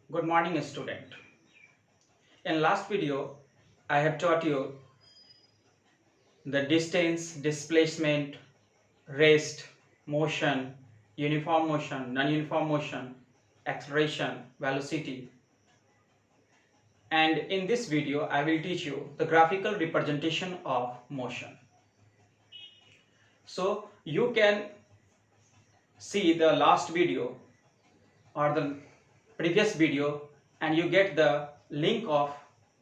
Good morning, student. In last video, I have taught you the distance, displacement, rest, motion, uniform motion, non-uniform motion, acceleration, velocity. And in this video, I will teach you the graphical representation of motion. So you can see the last video or the previous video and you get the link of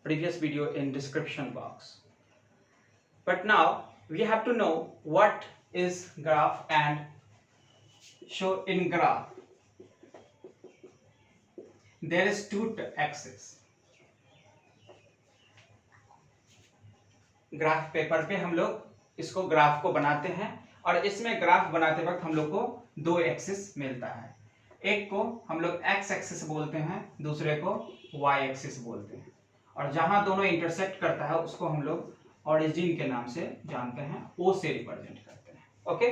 previous video in description box. But now we have to know what is graph and show in graph there is two axes. Graph paper पे हम लोग इसको graph को बनाते हैं और इसमें graph बनाते वक्त हम लोग को दो एक्सिस मिलता है। एक को हम लोग एक्स एक्सिस बोलते हैं, दूसरे को वाई एक्सिस बोलते हैं और जहां दोनों इंटरसेक्ट करता है उसको हम लोग ऑरिजिन के नाम से जानते हैं, ओ से रिप्रेजेंट करते हैं। ओके,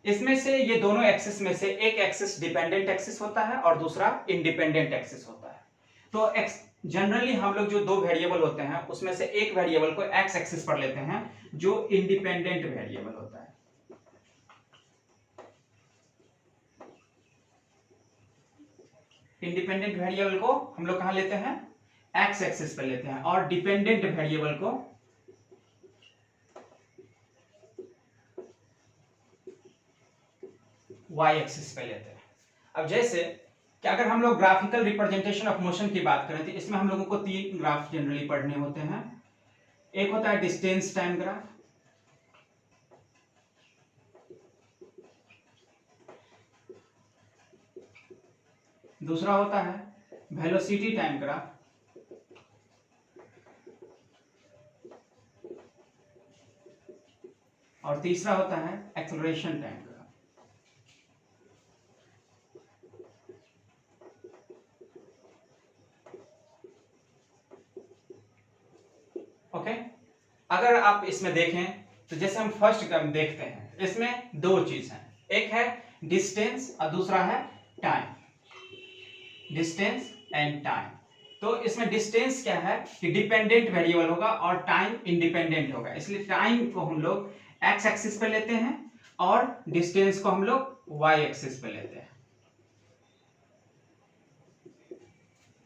इसमें से ये दोनों एक्सिस में से एक एक्सिस डिपेंडेंट एक्सिस होता है और दूसरा इंडिपेंडेंट एक्सिस होता है। तो जनरली हम लोग जो दो वेरिएबल होते हैं उसमें से एक वेरिएबल को एक्स एक्सिस पर लेते हैं जो इंडिपेंडेंट वेरिएबल होता है। इंडिपेंडेंट वेरिएबल को हम लोग कहां लेते हैं? एक्स एक्सिस पर लेते हैं और डिपेंडेंट वेरिएबल को वाई एक्सिस पे लेते हैं। अब जैसे कि अगर हम लोग ग्राफिकल रिप्रेजेंटेशन ऑफ मोशन की बात करें तो इसमें हम लोगों को तीन ग्राफ जनरली पढ़ने होते हैं। एक होता है डिस्टेंस टाइम ग्राफ, दूसरा होता है वेलोसिटी टाइम ग्राफ, और तीसरा होता है एक्सेलरेशन टाइम ग्राफ। ओके, अगर आप इसमें देखें तो जैसे हम फर्स्ट क्रम देखते हैं इसमें दो चीज हैं, एक है डिस्टेंस और दूसरा है टाइम। Distance and time. तो इसमें डिस्टेंस क्या है कि डिपेंडेंट वेरिएबल होगा और टाइम इंडिपेंडेंट होगा, इसलिए टाइम को हम लोग एक्स एक्सिस पे लेते हैं और डिस्टेंस को हम लोग वाई एक्सिस पे लेते हैं।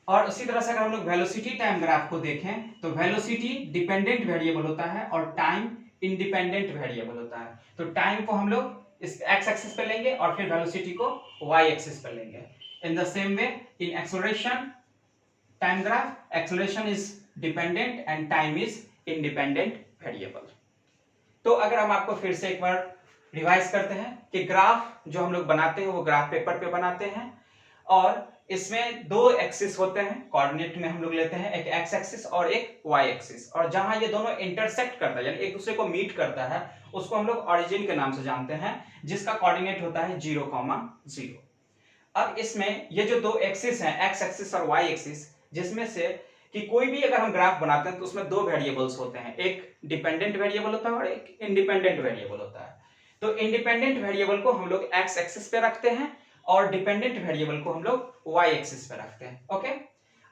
और उसी तरह से अगर हम लोग वेलोसिटी टाइम ग्राफ को देखें तो वेलोसिटी डिपेंडेंट वेरिएबल होता है और टाइम इंडिपेंडेंट वेरिएबल होता है। तो टाइम को हम लोग इस एक्स एक्सिस पे लेंगे और फिर वेलोसिटी को वाई एक्सिस पे लेंगे। In the same way in acceleration time graph, acceleration is dependent and time is independent variable. तो अगर हम आपको फिर से एक बार रिवाइज करते हैं कि ग्राफ जो हम लोग बनाते हैं वो ग्राफ पेपर पे बनाते हैं और इसमें दो एक्सिस होते हैं, कोऑर्डिनेट में हम लोग लेते हैं, एक एक्स एक्सिस और एक वाई एक्सिस, और जहां ये दोनों इंटरसेक्ट करता है यानी एक दूसरे को मीट करता है उसको हम लोग ऑरिजिन के नाम से जानते हैं जिसका कोऑर्डिनेट होता है 0,0। अब इसमें ये जो दो एक्सिस हैं एक्स एक्सिस और वाई एक्सिस, जिसमें से कि कोई भी अगर हम ग्राफ बनाते हैं तो उसमें दो वेरिएबल्स होते हैं, एक डिपेंडेंट वेरिएबल होता है और एक इंडिपेंडेंट वेरिएबल होता है। तो इंडिपेंडेंट वेरिएबल को हम लोग एक्स एक्सिस पे रखते हैं और डिपेंडेंट वेरिएबल को हम लोग वाई एक्सिस पे रखते हैं। ओके,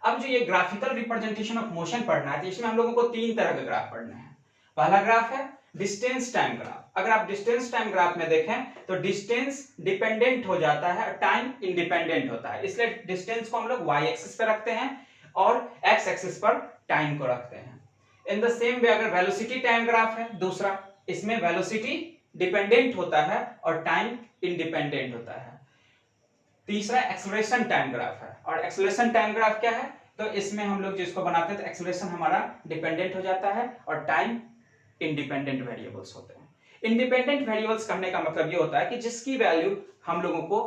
अब जो ये ग्राफिकल रिप्रेजेंटेशन ऑफ मोशन पढ़ना है तो इसमें हम लोगों को तीन तरह के ग्राफ पढ़ने हैं। पहला ग्राफ है डिस्टेंस टाइम ग्राफ। अगर आप डिस्टेंस टाइम ग्राफ में देखें तो डिस्टेंस डिपेंडेंट हो जाता है, टाइम इंडिपेंडेंट होता है, इसलिए डिस्टेंस को हम लोग वाई एक्सिस पे रखते हैं और एक्स एक्सिस पर टाइम को रखते हैं। इन द सेम वे अगर वेलोसिटी टाइम ग्राफ है दूसरा, इसमें वेलोसिटी डिपेंडेंट होता है और टाइम इंडिपेंडेंट होता है। तीसरा एक्सेलरेशन टाइम ग्राफ है, और एक्सेलरेशन टाइम ग्राफ क्या है तो इसमें हम लोग जिसको बनाते हैं तो एक्सेलरेशन हमारा डिपेंडेंट हो जाता है और टाइम इंडिपेंडेंट वेरिएबल्स होते हैं। इंडिपेंडेंट वेरिएबल्स करने का मतलब ये होता है कि जिसकी वैल्यू हम लोगों को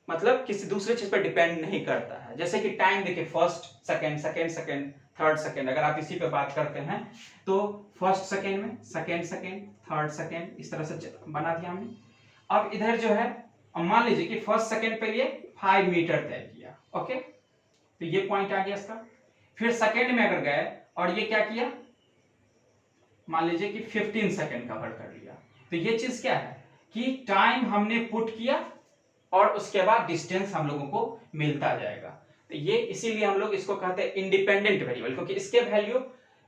मतलब किसी दूसरे चीज पर डिपेंड नहीं करता है। जैसे कि टाइम देखिए, first second, second second, third second, अगर आप इसी पे बात करते हैं तो फर्स्ट सेकेंड में सेकेंड सेकेंड, थर्ड सेकेंड, इस तरह से बना दिया हमने। अब इधर जो है मान लीजिए कि फर्स्ट सेकेंड पे ये 5 मीटर तय किया। ओके, तो ये पॉइंट आ गया इसका। फिर सेकेंड में अगर गए और ये क्या किया, मान लीजिए कि 15 सेकेंड कवर कर लिया, तो ये चीज क्या है कि टाइम हमने पुट किया और उसके बाद डिस्टेंस हम लोगों को मिलता जाएगा। तो ये इसीलिए हम लोग इसको कहते हैं इंडिपेंडेंट वेरिएबल, क्योंकि इसके वैल्यू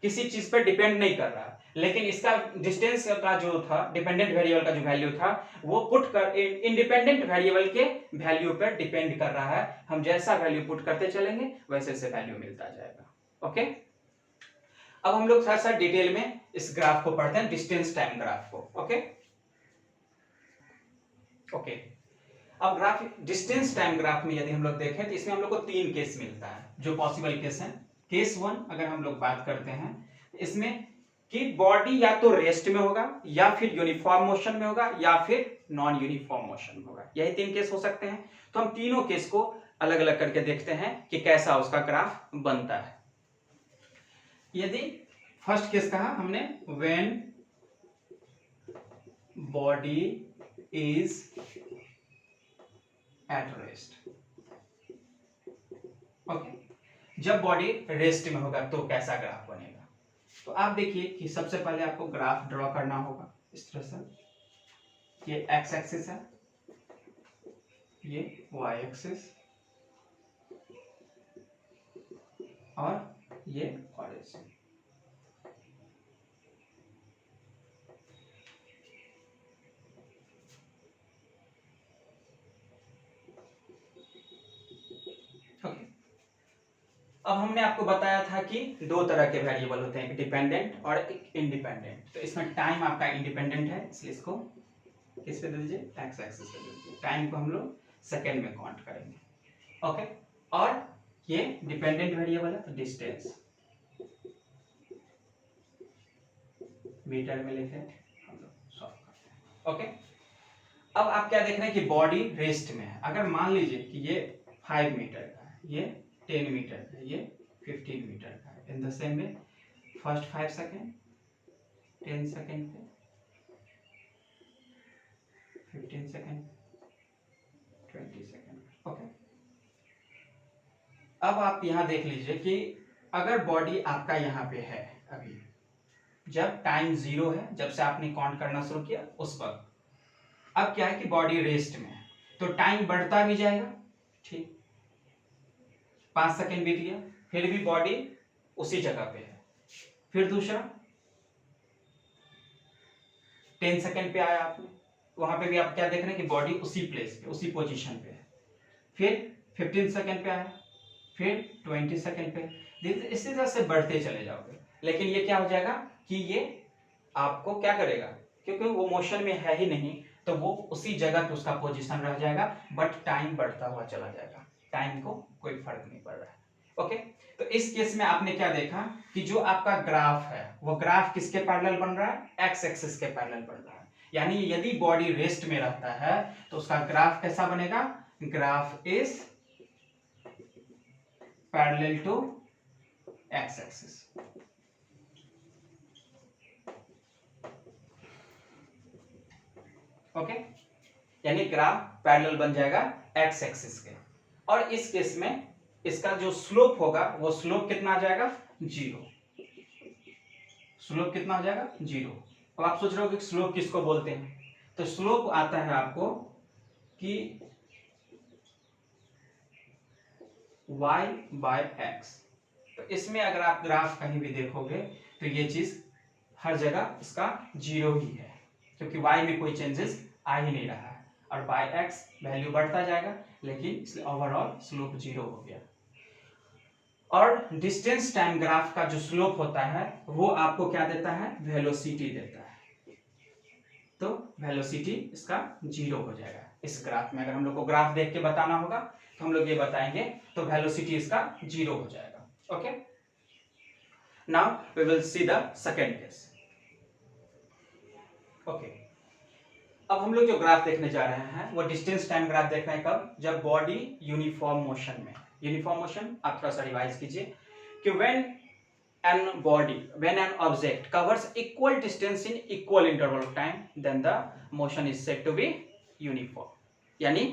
किसी चीज पर डिपेंड नहीं कर रहा, लेकिन इसका डिस्टेंस का जो था, डिपेंडेंट वेरिएबल का जो वैल्यू था, वो पुट कर इंडिपेंडेंट वेरिएबल के वैल्यू पर डिपेंड कर रहा है। हम जैसा वैल्यू पुट करते चलेंगे वैसे से वैल्यू मिलता जाएगा। ओके, अब हम लोग थोड़ा सा डिटेल में इस ग्राफ को पढ़ते हैं, डिस्टेंस टाइम ग्राफ को। ओके ओके, अब ग्राफ डिस्टेंस टाइम ग्राफ में यदि हम लोग देखें तो इसमें हम लोग को 3 केस मिलता है जो पॉसिबल केस है। केस 1 अगर हम लोग बात करते हैं इसमें कि बॉडी या तो रेस्ट में होगा, या फिर यूनिफॉर्म मोशन में होगा, या फिर नॉन यूनिफॉर्म मोशन में होगा। यही 3 केस हो सकते हैं। तो हम तीनों केस को अलग अलग करके देखते हैं कि कैसा उसका ग्राफ बनता है। यदि फर्स्ट केस कहा हमने, when body is at rest. Okay, जब बॉडी रेस्ट में होगा तो कैसा ग्राफ बनेगा। तो आप देखिए कि सबसे पहले आपको ग्राफ ड्रॉ करना होगा इस तरह से। ये एक्स एक्सिस है, ये वाई एक्सिस, और ये ऑरिजिन। ओके, अब हमने आपको बताया था कि 2 तरह के वेरिएबल होते हैं, एक डिपेंडेंट और एक इंडिपेंडेंट। तो इसमें टाइम आपका इंडिपेंडेंट है, इसलिए इसको किस पे दे दीजिए, एक्स एक्सिस पे दे दीजिए। टाइम को हम लोग सेकेंड में काउंट करेंगे। ओके, और ये डिपेंडेंट वेरिएबल है, तो डिस्टेंस मीटर में लिखे हम लोग सॉल्व करते हैं। ओके, अब आप क्या देख रहे हैं कि बॉडी रेस्ट में है। अगर मान लीजिए कि ये 5 मीटर का है, ये 10 मीटर का है, ये 15 मीटर का है। In the same way first 5 second 10 second पे, 15 सेकेंड 20 सेकेंड। ओके, अब आप यहां देख लीजिए कि अगर बॉडी आपका यहाँ पे है, अभी जब टाइम 0 है, जब से आपने काउंट करना शुरू किया उस वक्त, अब क्या है कि बॉडी रेस्ट में है, तो टाइम बढ़ता भी जाएगा। ठीक, 5 सेकेंड बीत गया, फिर भी बॉडी उसी जगह पे है। फिर दूसरा 10 सेकेंड पे आया आपने, वहां पे भी आप क्या देख रहे हैं कि बॉडी उसी प्लेस पे, उसी पोजीशन पे है। फिर 15 सेकेंड पे आया, फिर 20 सेकेंड पे, इसी तरह से बढ़ते चले जाओगे। लेकिन ये क्या हो जाएगा कि ये आपको क्या करेगा, क्योंकि वो मोशन में है ही नहीं, तो वो उसी जगह पे उसका पोजीशन रह जाएगा, बट टाइम बढ़ता हुआ चला जाएगा। टाइम को कोई फर्क नहीं पड़ रहा है। ओके, तो इस केस में आपने क्या देखा कि जो आपका ग्राफ है वो ग्राफ किसके पैरेलल बन रहा है, एक्स एक्सिस के पैरेलल बन रहा है। यानी यदि बॉडी रेस्ट में रहता है तो उसका ग्राफ कैसा बनेगा, graph is parallel to X axis. Okay, यानी ग्राफ पैरेलल बन जाएगा एक्स एक्सिस के। और इस केस में इसका जो स्लोप होगा वो स्लोप कितना आ जाएगा, 0। स्लोप कितना आ जाएगा, 0। अब आप सोच रहे हो कि स्लोप किसको बोलते हैं, तो स्लोप आता है आपको कि y बाय x। तो इसमें अगर आप ग्राफ कहीं भी देखोगे तो ये चीज हर जगह इसका 0 ही है, क्योंकि y में कोई चेंजेस आ ही नहीं रहा है, और बाय x वैल्यू बढ़ता जाएगा, लेकिन इसलिए ओवरऑल स्लोप 0 हो गया। और डिस्टेंस टाइम ग्राफ का जो स्लोप होता है वो आपको क्या देता है, वेलोसिटी देता है। तो वेलोसिटी इसका 0 हो जाएगा इस ग्राफ में। अगर हम लोग को ग्राफ देख के बताना होगा तो हम लोग ये बताएंगे, तो वेलोसिटी इसका 0 हो जाएगा। Okay, now we will see the second case. Okay, अब हम लोग जो ग्राफ देखने जा रहे हैं वो डिस्टेंस टाइम ग्राफ देख रहे हैं, कब, जब बॉडी यूनिफॉर्म मोशन में। यूनिफॉर्म मोशन आप थोड़ा सा रिवाइज कीजिए कि when an object covers equal distance in equal interval of time, then the motion is said to be uniform। यानी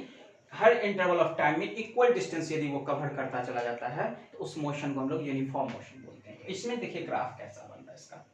हर इंटरवल ऑफ टाइम में इक्वल डिस्टेंस यदि वो कवर करता चला जाता है तो उस मोशन को हम लोग यूनिफॉर्म मोशन बोलते हैं। इसमें देखिए ग्राफ कैसा बन रहा है इसका।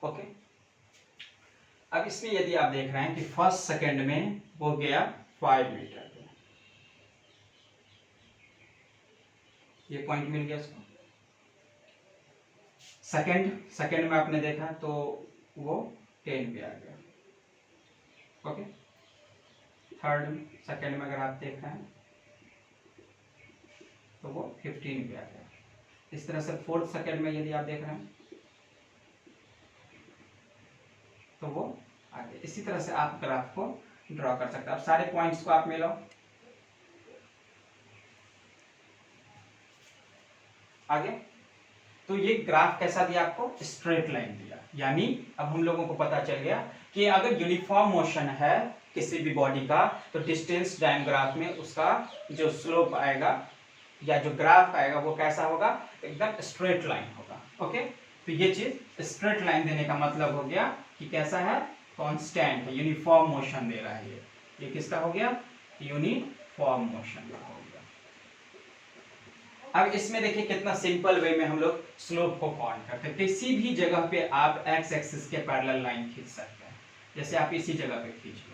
ओके, अब इसमें यदि आप देख रहे हैं कि फर्स्ट सेकंड में वो गया 5 मीटर, ये पॉइंट मिल गया इसको। सेकंड में आपने देखा तो वो 10 पे आ गया। ओके, थर्ड सेकंड में अगर आप देख रहे हैं तो वो 15 पे आ गया। इस तरह से फोर्थ सेकंड में यदि आप देख रहे हैं तो वो आगे। इसी तरह से आप ग्राफ को ड्रॉ कर सकते हैं। अब सारे पॉइंट्स को आप मिलाओ आगे। तो ये ग्राफ कैसा दिया आपको? स्ट्रेट लाइन दिया। यानी अब हम लोगों को पता चल गया कि अगर यूनिफॉर्म मोशन है किसी भी बॉडी का तो डिस्टेंस टाइम ग्राफ में उसका जो स्लोप आएगा या जो ग्राफ आएगा वो कैसा होगा? एकदम स्ट्रेट लाइन होगा। ओके, तो ये चीज स्ट्रेट लाइन देने का मतलब हो गया कि कैसा है? कांस्टेंट, यूनिफॉर्म मोशन दे रहा है। ये किसका हो गया? यूनिफॉर्म मोशन का हो गया। अब इसमें देखिए कितना सिंपल वे में हम लोग स्लोप को फाइंड करते हैं। किसी भी जगह पे आप एक्स एक्सिस के पैरेलल लाइन खींच सकते हैं। जैसे आप इसी जगह पे खींच लो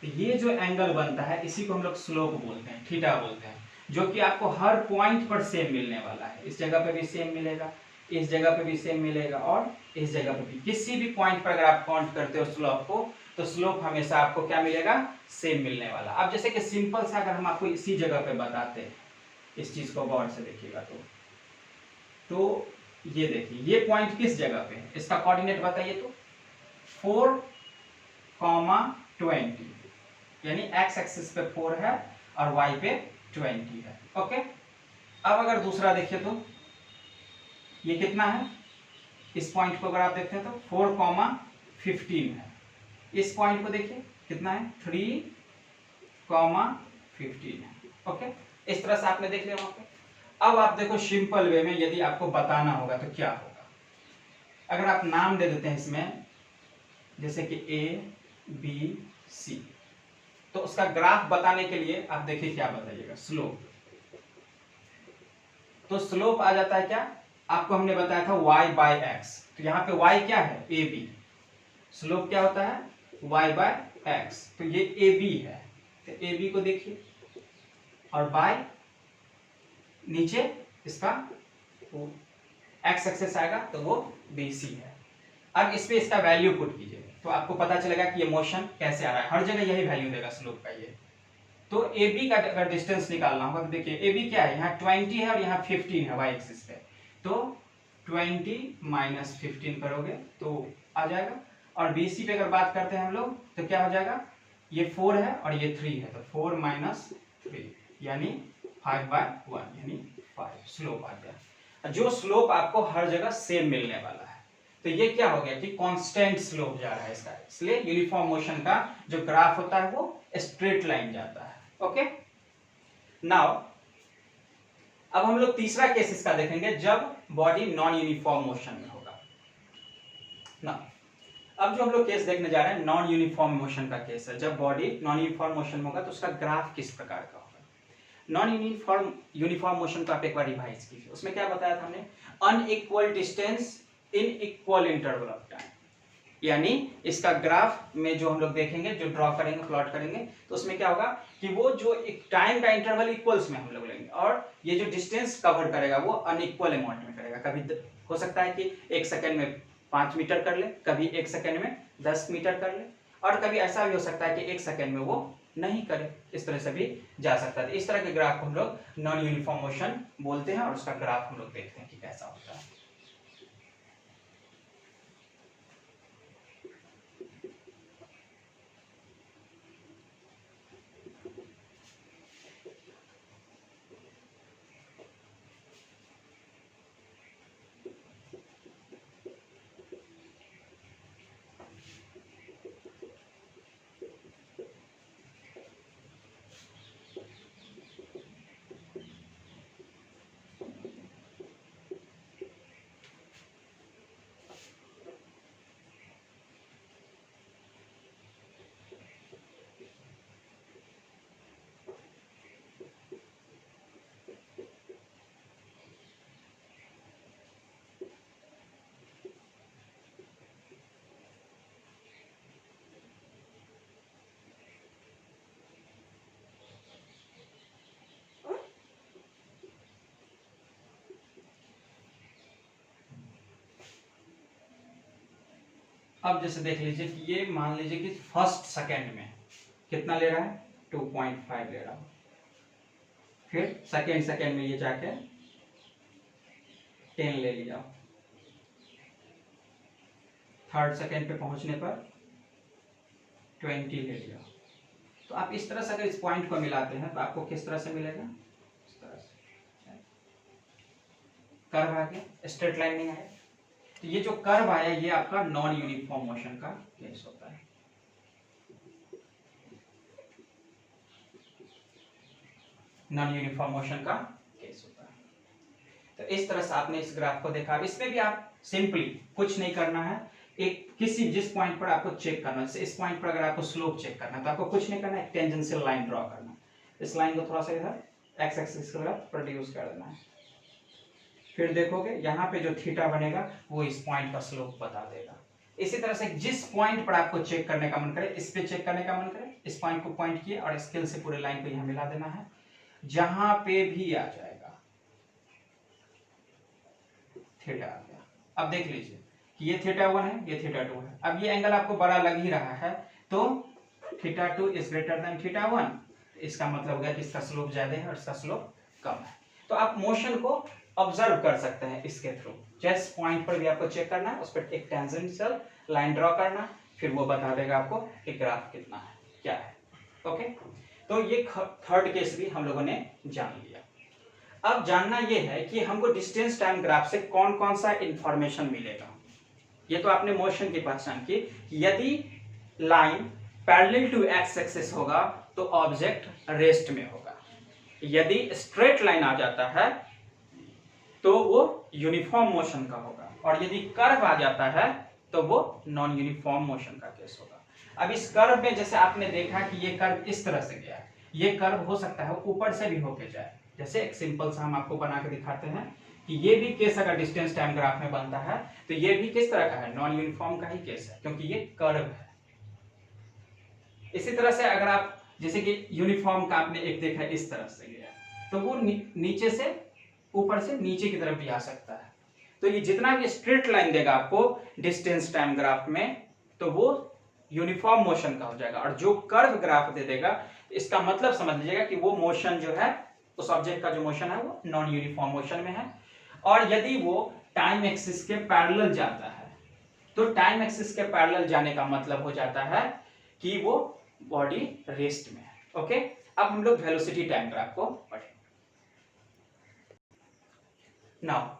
तो ये जो एंगल बनता है इसी को हम लोग स्लोप बोलते हैं, थीटा बोलते हैं, जो कि आपको हर पॉइंट पर सेम मिलने वाला है। इस जगह पे भी सेम मिलेगा, इस जगह पे भी सेम मिलेगा और इस जगह पे भी। किसी भी पॉइंट पर अगर आप काउंट करते हो स्लोप को तो स्लोप हमेशा आपको क्या मिलेगा? सेम मिलने वाला। अब जैसे कि सिंपल सा अगर हम आपको इसी जगह पे बताते हैं, इस चीज को गौर से देखिएगा तो ये देखिए ये पॉइंट किस जगह पे है? इसका कोऑर्डिनेट बताइए तो 4,20, यानी एक्स एक्सिस पे 4 है और वाई पे 20 है। ओके, अब अगर दूसरा देखिए तो ये कितना है? इस पॉइंट को अगर आप देखते हैं तो 4,15 है। इस पॉइंट को देखिए कितना है? 3,15 है। ओके, इस तरह से आपने देख लिया वहां पे। अब आप देखो सिंपल वे में यदि आपको बताना होगा तो क्या होगा? अगर आप नाम दे देते हैं इसमें जैसे कि A B C, तो उसका ग्राफ बताने के लिए आप देखिए क्या बताइएगा? स्लोप। तो स्लोप आ जाता है क्या? आपको हमने बताया था y बाय x, तो यहाँ पे y क्या है? AB। स्लोप क्या होता है? y बाय x, तो ये AB है, तो AB को देखिए और बाय नीचे इसका x एक्सेस आएगा तो वो BC है। अब इस पे इसका वैल्यू पुट कीजिए तो आपको पता चलेगा कि ये मोशन कैसे आ रहा है। हर जगह यही वैल्यू देगा स्लोप का ये। तो AB का अगर डिस्टेंस निकालना होगा तो देखिए AB क्या है? यहाँ 20 है और यहाँ 15 है y एक्सिस पे, तो 20 माइनस 15 करोगे तो आ जाएगा। और BC पे अगर बात करते हैं हम लोग तो क्या हो जाएगा? ये 4 है और ये 3 है, तो 4 माइनस 3 यानी 5/1 यानी 5 स्लोप आ गया। जो स्लोप आपको हर जगह सेम मिलने वाला है, तो ये क्या हो गया कि कांस्टेंट स्लोप जा रहा है इसका। इसलिए यूनिफॉर्म मोशन का जो ग्राफ होता है वो स्ट्रेट लाइन जाता है। ओके, नाउ अब हम लोग तीसरा केस इसका देखेंगे जब बॉडी नॉन यूनिफॉर्म मोशन में होगा ना। अब जो हम लोग केस देखने जा रहे हैं नॉन यूनिफॉर्म मोशन का केस है। जब बॉडी नॉन यूनिफॉर्म मोशन में होगा तो उसका ग्राफ किस प्रकार का होगा? नॉन यूनिफॉर्म मोशन को आप एक बार रिवाइज कीजिए। उसमें क्या बताया था हमने? Unequal distance in equal interval of time. यानी इसका ग्राफ में जो हम लोग देखेंगे, जो ड्रॉ करेंगे, प्लॉट करेंगे, तो उसमें क्या होगा कि वो जो एक टाइम का इंटरवल इक्वल्स में हम लोग लेंगे और ये जो डिस्टेंस कवर करेगा वो अनइक्वल अमाउंट में करेगा। कभी हो सकता है कि 1 सेकंड में 5 मीटर कर ले, कभी 1 सेकंड में 10 मीटर कर ले, और कभी ऐसा भी हो सकता है कि 1 सेकंड में वो नहीं करे। इस तरह से भी जा सकता है। इस तरह के ग्राफ को हम लोग नॉन यूनिफॉर्म मोशन बोलते हैं और उसका ग्राफ हम लोग देखते हैं कि कैसा होता है। अब जैसे देख लीजिए कि ये मान लीजिए कि फर्स्ट सेकेंड में कितना ले रहा है, 2.5 ले रहा हूं, फिर सेकेंड में ये जाके 10 ले लिया, थर्ड सेकेंड पे पहुंचने पर 20 ले लिया। तो आप इस तरह से अगर इस पॉइंट को मिलाते हैं तो आपको किस तरह से मिलेगा, इस तरह से कर्व आ गया, स्ट्रेट लाइन नहीं आया। तो ये जो कर्व आया ये आपका नॉन यूनिफॉर्म मोशन का केस होता है। नॉन यूनिफॉर्म मोशन का केस होता है। तो इस तरह से आपने इस ग्राफ को देखा। अब इसमें भी आप सिंपली कुछ नहीं करना है, एक किसी जिस पॉइंट पर आपको चेक करना है, इस पॉइंट पर अगर आपको स्लोप चेक करना है तो आपको कुछ नहीं करना है, एक टेंजेंशियल लाइन ड्रॉ करना है। इस लाइन को थोड़ा सा इधर एक्स एक्सिस की तरफ प्रोड्यूस कर देना है। फिर देखोगे यहाँ पे जो थीटा बनेगा वो इस पॉइंट का स्लोप बता देगा। इसी तरह से जिस पॉइंट पर आपको चेक करने का मन करे, इस पे चेक करने का मन करे, इस पॉइंट को पॉइंट किए और स्केल से पूरे लाइन को यहाँ मिला देना है, जहां पे भी आ जाएगा थीटा आ गया। अब देख लीजिए कि ये थीटा 1 है, ये थीटा 2 है। अब ये एंगल आपको बड़ा लग ही रहा है, तो theta 2 is greater than theta 1, इसका मतलब है कि इसका स्लोप ज्यादा है और इसका स्लोप कम है। तो आप मोशन को ऑब्जर्व कर सकते हैं इसके थ्रू। जिस पॉइंट पर भी आपको चेक करना है उस पर एक टेंजेंशियल लाइन ड्रॉ करना, फिर वो बता देगा आपको कि ग्राफ कितना है, क्या है। ओके, तो ये थर्ड केस भी हम लोगों ने जान लिया। अब जानना ये है कि हमको डिस्टेंस टाइम ग्राफ से कौन कौन सा इंफॉर्मेशन मिलेगा। ये तो आपने मोशन की पहचान की, यदि line parallel to X axis होगा तो ऑब्जेक्ट रेस्ट में होगा, यदि स्ट्रेट लाइन आ जाता है तो वो यूनिफॉर्म मोशन का होगा, और यदि कर्व आ जाता है तो वो नॉन यूनिफॉर्म मोशन का केस होगा। अब इस कर्व में जैसे आपने देखा कि ये कर्व इस तरह से गया, ये कर्व हो सकता है ऊपर से भी होके जाए। जैसे एक सिंपल सा हम आपको बना के दिखाते हैं कि ये भी केस अगर डिस्टेंस टाइम ग्राफ में बनता है तो ये भी किस तरह का है, नॉन यूनिफॉर्म का ही केस है, क्योंकि ये कर्व है। इसी तरह से अगर आप जैसे कि यूनिफॉर्म का आपने एक देखा इस तरह से गया, तो वो नीचे से ऊपर से नीचे की तरफ भी आ सकता है। तो ये जितना भी स्ट्रेट लाइन देगा आपको डिस्टेंस टाइम ग्राफ में तो वो यूनिफॉर्म मोशन का हो जाएगा, और जो कर्व ग्राफ दे देगा इसका मतलब समझ लीजिएगा कि वो मोशन जो है, उस ऑब्जेक्ट का जो मोशन है वो नॉन यूनिफॉर्म मोशन में है। और यदि वो टाइम एक्सिस के पैरेलल जाता है तो टाइम एक्सिस के पैरेलल जाने का मतलब हो जाता है कि वो बॉडी रेस्ट में है। ओके, अब हम लोग वेलोसिटी टाइम ग्राफ को पढ़ें। Now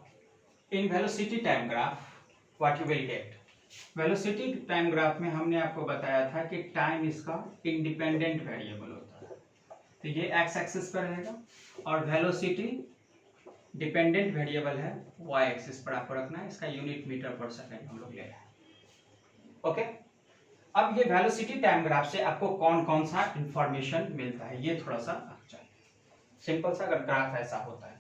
in velocity time graph what you will get, velocity time graph में हमने आपको बताया था कि टाइम इसका इंडिपेंडेंट वेरिएबल होता है, तो ये एक्स एक्सिस पर रहेगा, और वेलोसिटी डिपेंडेंट वेरिएबल है, वाई एक्सिस पर आपको रखना है, इसका यूनिट मीटर पर सेकंड हम लोग ले रहे हैं। ओके, अब ये वेलोसिटी टाइम ग्राफ से आपको कौन कौन सा इंफॉर्मेशन मिलता है ये थोड़ा सा चाहिए। सिंपल सा अगर ग्राफ ऐसा होता है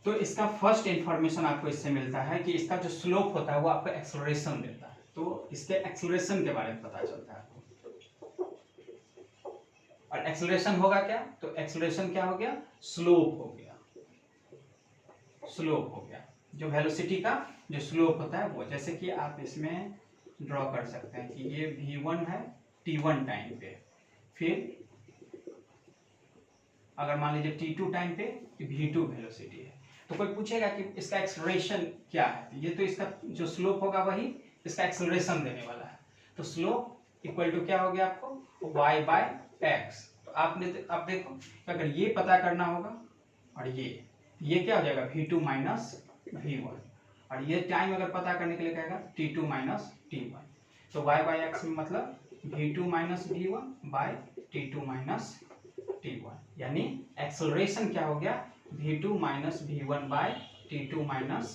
तो इसका फर्स्ट इंफॉर्मेशन आपको इससे मिलता है कि इसका जो स्लोप होता है वो आपको एक्सेलरेशन देता है, तो इसके एक्सेलरेशन के बारे में पता चलता है आपको। और एक्सेलरेशन होगा क्या, तो एक्सेलरेशन क्या हो गया, स्लोप हो गया, स्लोप हो गया। जो वेलोसिटी का जो स्लोप होता है वो, जैसे कि आप इसमें ड्रॉ कर सकते हैं कि ये v1 है t1 टाइम पे, फिर अगर मान लीजिए t2 टाइम पे v2 वेलोसिटी है, तो कोई पूछेगा कि इसका एक्सेलरेशन क्या है, तो ये तो इसका जो स्लोप होगा वही इसका एक्सेलरेशन देने वाला है। तो स्लोप इक्वल टू क्या हो गया आपको, y बाय एक्स। तो आपने अब देखो अगर ये पता करना होगा और ये क्या हो जाएगा v2 माइनस v1, और ये टाइम अगर पता करने के लिए कहेगा t2 माइनस t1, तो y बाय एक्स में मतलब v2 minus v1 bye t2 minus t1, यानी एक्सेलरेशन क्या हो गया, v2 minus v1 bye t2 minus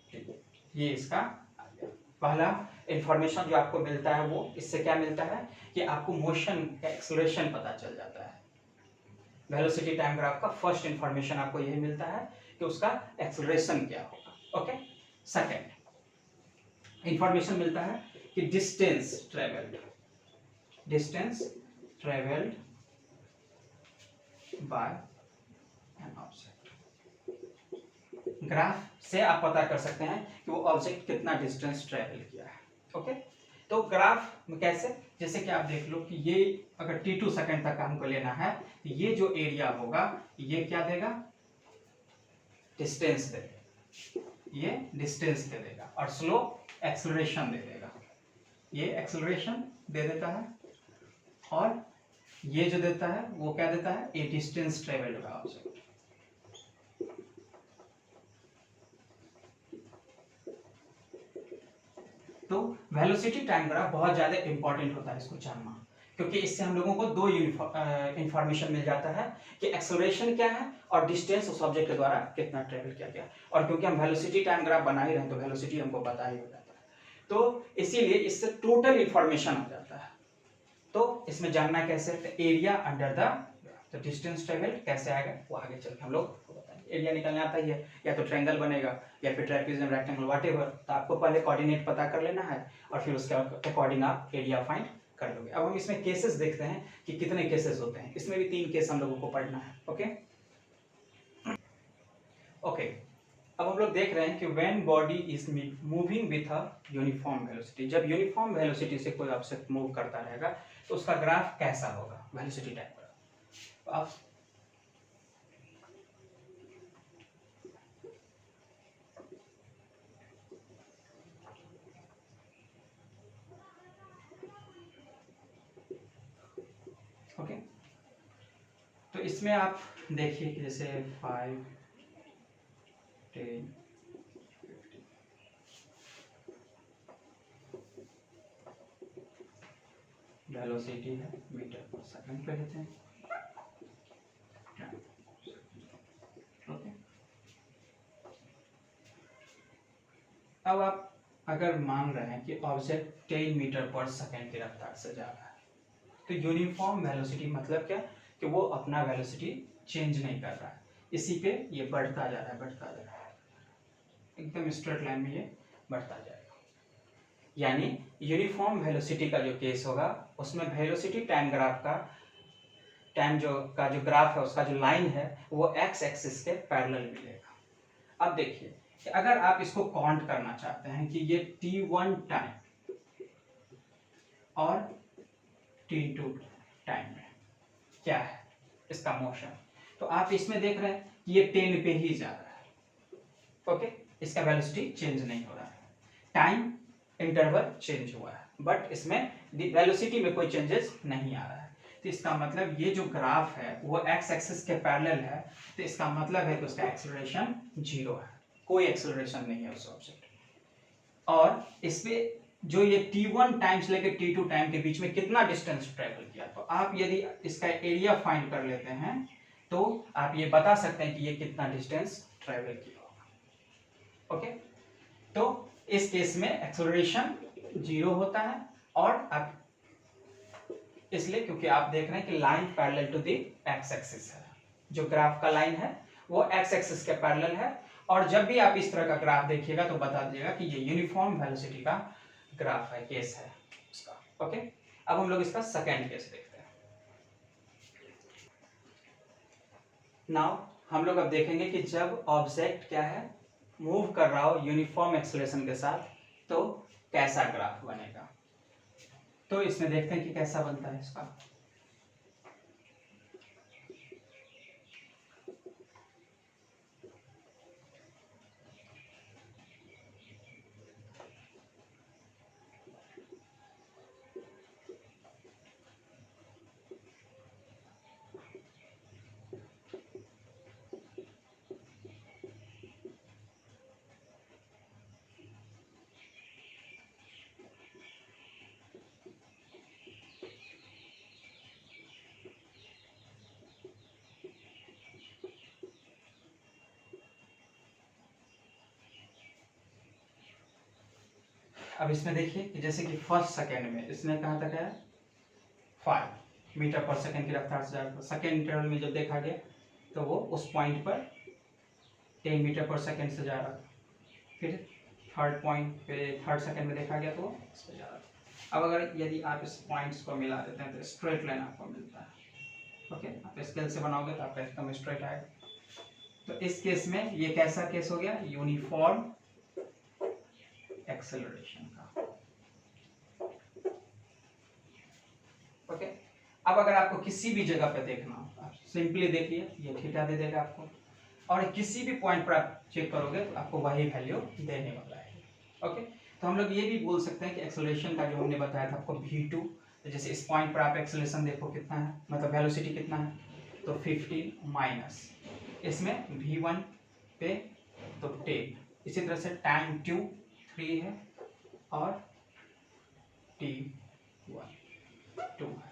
t1। ये इसका आ गया पहला इंफॉर्मेशन जो आपको मिलता है। वो इससे क्या मिलता है कि आपको मोशन का एक्सेलरेशन पता चल जाता है। वेलोसिटी टाइम ग्राफ का फर्स्ट इंफॉर्मेशन आपको यही मिलता है कि उसका एक्सेलरेशन क्या होगा। ओके, सेकंड इंफॉर्मेशन मिलता है कि distance travelled by an object. Graph से आप पता कर सकते हैं कि वो ऑब्जेक्ट कितना डिस्टेंस ट्रेवल किया है। ओके, तो ग्राफ में कैसे, जैसे कि आप देख लो कि ये अगर t2 सेकंड तक हमको लेना है तो ये जो एरिया होगा ये क्या देगा, डिस्टेंस दे देगा, ये डिस्टेंस दे देगा और स्लोप एक्सेलरेशन दे देगा, ये एक्सेलरेशन दे देता है और ये जो देता है वो क्या देता है, ए डिस्टेंस ट्रेवल्ड का ऑब्जेक्ट। तो वेलोसिटी टाइम ग्राफ बहुत ज्यादा इंपॉर्टेंट होता है इसको जानना, क्योंकि इससे हम लोगों को दो इंफॉर्मेशन मिल जाता है कि एक्सेलरेशन क्या है और डिस्टेंस उस ऑब्जेक्ट के द्वारा कितना ट्रेवल किया गया, और क्योंकि हम वेलोसिटी टाइम ग्राफ बना ही रहे हैं तो वेलोसिटी हमको पता ही हो जाता है, तो इसीलिए इससे टोटल इंफॉर्मेशन हो जाता है। तो इसमें जानना कैसे, एरिया अंडर द, तो डिस्टेंस ट्रेवल कैसे आएगा वो आगे चल के हम लोग बताएंगे। एरिया निकलने आता ही है, या तो ट्रायंगल बनेगा या फिर ट्रापेजियम, रेक्टेंगल, व्हाटएवर, तो आपको पहले कोऑर्डिनेट पता कर लेना है और फिर उसके अकॉर्डिंग आप एरिया फाइंड कर लोगे। अब हम इसमें केसेस देखते हैं कि कितने केसेस होते हैं, इसमें भी 3 केस हम लोगों को पढ़ना है। ओके ओके, अब हम लोग देख रहे हैं कि when body is moving with a uniform velocity, जब यूनिफॉर्म वेलोसिटी से कोई ऑब्जेक्ट मूव करता रहेगा तो उसका ग्राफ कैसा होगा, वेलोसिटी टाइप ग्राफ। आप ओके, तो इसमें आप देखिए कि जैसे 5, 10, वेलोसिटी है मीटर पर सेकंड पे लेते हैं। ओके, अब आप अगर मान रहे हैं कि ऑब्जेक्ट 10 मीटर पर सेकंड की रफ्तार से जा रहा है, तो यूनिफॉर्म वेलोसिटी मतलब क्या, कि वो अपना वेलोसिटी चेंज नहीं कर रहा है, इसी पे ये बढ़ता जा रहा है, बढ़ता जा रहा है, एकदम स्ट्रेट लाइन में ये बढ़ता जाएगा। यानी यूनिफॉर्म वेलोसिटी का जो केस होगा उसमें वेलोसिटी टाइम ग्राफ का जो ग्राफ है उसका जो लाइन है वो एक्स एक्सिस के पैरेलल मिलेगा। अब देखिए कि अगर आप इसको काउंट करना चाहते हैं कि ये t1 टाइम और t2 टाइम में क्या है इसका मोशन, तो आप इसमें देख रहे हैं कि ये 10 पे ही जा रहा है। ओके, इसका वेलोसिटी चेंज नहीं हो रहा है, टाइम इंटरवल चेंज हुआ है बट इसमें वेलोसिटी में कोई चेंजेस नहीं आ रहा है। तो इसका मतलब ये जो ग्राफ है वो एक्स एक्सिस के पैरेलल है, तो इसका मतलब है कि उसका एक्सेलरेशन 0 है, कोई एक्सेलरेशन नहीं है उस ऑब्जेक्ट। और इसमें जो ये t1 टाइम्स लेके t2 टाइम के बीच में कितना डिस्टेंस ट्रेवल किया, तो आप यदि इसका एरिया फाइंड कर लेते हैं तो आप ये बता सकते हैं कि ये कितना डिस्टेंस ट्रेवल किया होगा। ओके, तो इस केस में एक्सेलरेशन 0 होता है और आप इसलिए क्योंकि आप देख रहे हैं कि line parallel to the X axis है, जो ग्राफ का लाइन है वो एक्स एक्सिस के पैरेलल है, और जब भी आप इस तरह का ग्राफ देखिएगा तो बता दीजिएगा कि ये यूनिफॉर्म वेलोसिटी का ग्राफ है, केस है उसका। ओके, अब हम लोग इसका सेकेंड केस देखते हैं। नाउ हम लोग अब देखेंगे कि जब ऑब्जेक्ट क्या है, मूव कर रहा हो यूनिफॉर्म एक्सेलरेशन के साथ तो कैसा ग्राफ बनेगा। तो इसमें देखते हैं कि कैसा बनता है इसका। अब इसमें देखिए कि जैसे कि फर्स्ट सेकेंड में इसने कहा था क्या, 5 मीटर पर सेकेंड की रफ्तार से जा रहा था, सेकेंड इंटरवल में जब देखा गया तो वो उस पॉइंट पर 10 मीटर पर सेकेंड से जा रहा था, फिर थर्ड पॉइंट पे थर्ड सेकेंड में देखा गया तो वो इस पर जा रहा था। अब अगर यदि आप इस पॉइंट्स को मिला देते हैं तो स्ट्रेट लाइन आपको मिलता है। ओके, आप स्केल से बनाओगे तो आपका एकदम स्ट्रेट आएगा। तो इस केस में ये कैसा केस हो गया, यूनिफॉर्म एक्सेलरेशन का। ओके, अब अगर आपको किसी भी जगह पे देखना हो, आप सिंपली देखिए, ये थीटा दे देगा आपको, और किसी भी पॉइंट पर आप चेक करोगे तो आपको वही वैल्यू देने वाला है। ओके, तो हम लोग ये भी बोल सकते हैं कि एक्सेलरेशन का जो हमने बताया था आपको v2, तो जैसे इस पॉइंट पर आप एक्सेलरेशन देखो कितना है, मतलब वेलोसिटी कितना है, तो 15 माइनस इसमें v1 पे तो 10, इसी तरह से टाइम 3 है और t1 2 है,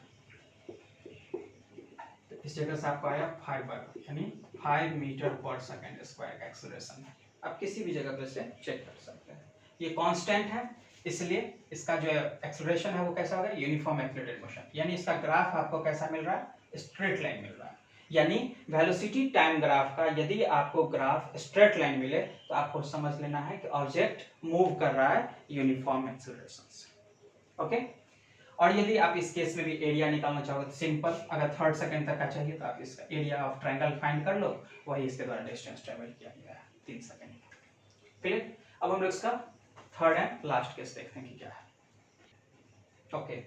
तो इस जगह से आपको आया 5 यानी 5 मीटर पर सेकेंड स्क्वायर का एक्सेलरेशन है। आप किसी भी जगह पे से चेक कर सकते हैं, ये कांस्टेंट है, इसलिए इसका जो एक्सेलरेशन है वो कैसा होगा, यूनिफॉर्म एक्सेलरेटेड मोशन, यानी इसका ग्राफ आपको कैसा मिल रहा है, स्ट्रेट लाइन मिल रहा है। यानी वेलोसिटी टाइम ग्राफ का यदि आपको ग्राफ स्ट्रेट लाइन मिले तो आपको समझ लेना है कि ऑब्जेक्ट मूव कर रहा है यूनिफॉर्म एक्सेलरेशन से। ओके, और यदि आप इस केस में भी एरिया निकालना चाहोगे तो सिंपल, अगर 3rd सेकंड तक का चाहिए तो आप इसका एरिया ऑफ ट्रायंगल फाइंड कर लो, वही इसके द्वारा डिस्टेंस ट्रेवल किया गया है 3 सेकंड। क्लियर, अब हम लोग इसका 3rd एंड लास्ट केस देखते हैं कि क्या है। ओके,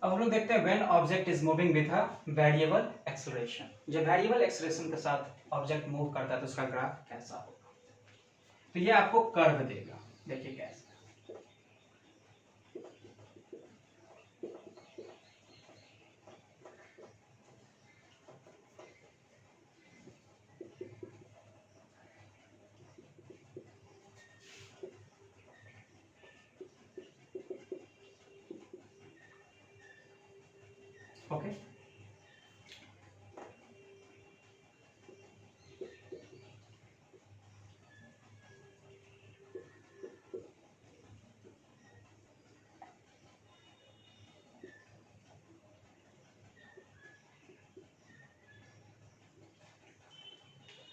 अब हम लोग देखते हैं when object is moving with a variable acceleration, जब वेरिएबल एक्सेलरेशन के साथ ऑब्जेक्ट मूव करता है तो उसका ग्राफ कैसा होगा। तो ये आपको कर्व देगा, देखिए कैसे, ओके,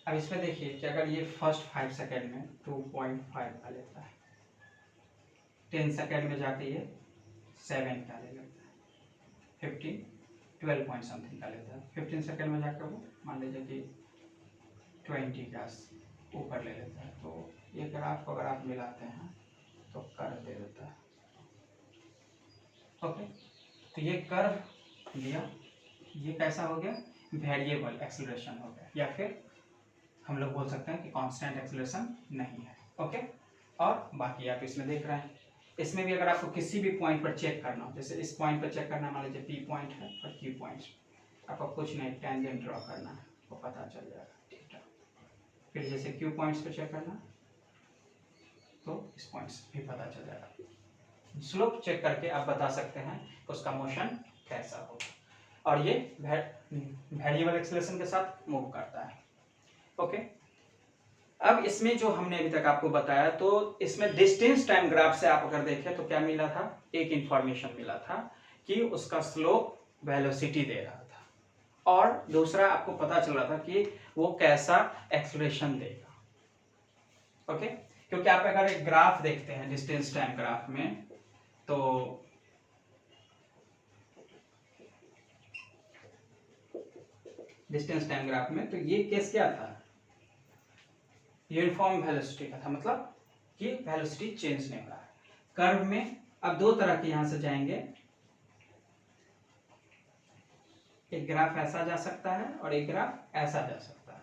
अब इसमें देखिए कि अगर ये फर्स्ट 5 सेकेंड में 2.5 का लेता है, 10 सेकेंड में जाके ये 7 का ले लेता है, 12 पॉइंट समथिंग का लेता है, 15 सेकेंड में जाकर वो मान लीजिए कि 20 का ऊपर ले लेता है। तो ये ग्राफ को अगर आप मिलाते हैं तो कर्व दे देता है। ओके, तो ये कर्व दिया, ये कैसा हो गया, वेरिएबल एक्सेलरेशन हो गया, या फिर हम लोग बोल सकते हैं कि कांस्टेंट एक्सेलरेशन नहीं है। ओके, और बाकी आप इसमें देख रहे हैं, इसमें भी अगर आपको किसी भी पॉइंट पर चेक करना हो, जैसे इस पॉइंट पर चेक करना, मान लीजिए पी पॉइंट है और क्यू पॉइंट, आपको कुछ नहीं टेंजेंट ड्रॉ करना है, वो पता चल जाएगा, ठीक है। फिर जैसे क्यू पॉइंट्स पर चेक करना तो इस पॉइंट्स भी पता चल जाएगा, स्लोप चेक करके आप बता सकते हैं उसका मोशन कैसा होगा, और ये वेरिएबल एक्सेलरेशन के साथ मूव करता है। ओके, अब इसमें जो हमने अभी तक आपको बताया, तो इसमें डिस्टेंस टाइम ग्राफ से आप अगर देखें तो क्या मिला था, एक इंफॉर्मेशन मिला था कि उसका स्लोप वेलोसिटी दे रहा था, और दूसरा आपको पता चल रहा था कि वो कैसा एक्सेलरेशन देगा। ओके, क्योंकि आप अगर एक ग्राफ देखते हैं डिस्टेंस टाइम ग्राफ में, तो डिस्टेंस टाइम ग्राफ में तो ये केस क्या था, यूनिफॉर्म वेलोसिटी का था, मतलब कि वेलोसिटी चेंज नहीं हो रहा है। कर्व में अब दो तरह के यहां से जाएंगे, एक ग्राफ ऐसा जा सकता है और एक ग्राफ ऐसा जा सकता है।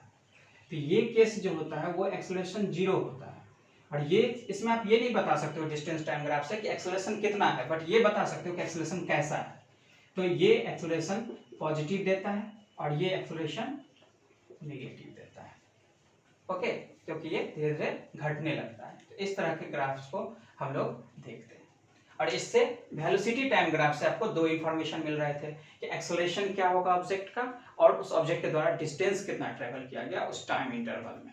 तो ये केस जो होता है वो एक्सेलरेशन 0 होता है, और ये इसमें आप ये नहीं बता सकते हो डिस्टेंस टाइम ग्राफ से कि एक्सेलरेशन कितना है, बट ये बता सकते हो कि एक्सेलरेशन कैसा है। तो ये एक्सेलरेशन पॉजिटिव देता है और ये एक्सेलरेशन नेगेटिव देता है। ओके, क्योंकि ये धीरे धीरे घटने लगता है। तो इस तरह के ग्राफ्स को हम लोग देखते हैं, और इससे वेलोसिटी टाइम ग्राफ से आपको दो इंफॉर्मेशन मिल रहे थे कि एक्सेलरेशन क्या होगा ऑब्जेक्ट का, और उस ऑब्जेक्ट के द्वारा डिस्टेंस कितना ट्रेवल किया गया उस टाइम इंटरवल में।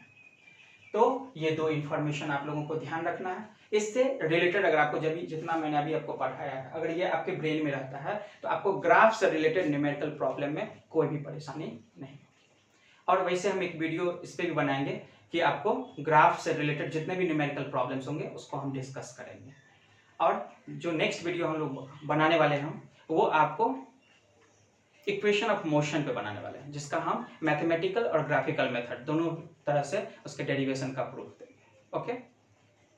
तो ये दो इंफॉर्मेशन आप लोगों को ध्यान रखना है। इससे रिलेटेड अगर आपको जब जितना मैंने अभी आपको पढ़ाया है, अगर ये आपके ब्रेन में रहता है तो आपको ग्राफ से रिलेटेड न्यूमेरिकल प्रॉब्लम में कोई भी परेशानी नहीं। और वैसे हम एक वीडियो इस पर भी बनाएंगे कि आपको ग्राफ से रिलेटेड जितने भी न्यूमेरिकल प्रॉब्लम्स होंगे उसको हम डिस्कस करेंगे। और जो नेक्स्ट वीडियो हम लोग बनाने वाले हैं वो आपको इक्वेशन ऑफ मोशन पे बनाने वाले हैं, जिसका हम मैथमेटिकल और ग्राफिकल मेथड दोनों तरह से उसके डेरिवेशन का प्रूफ देंगे। Okay,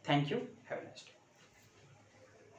thank you.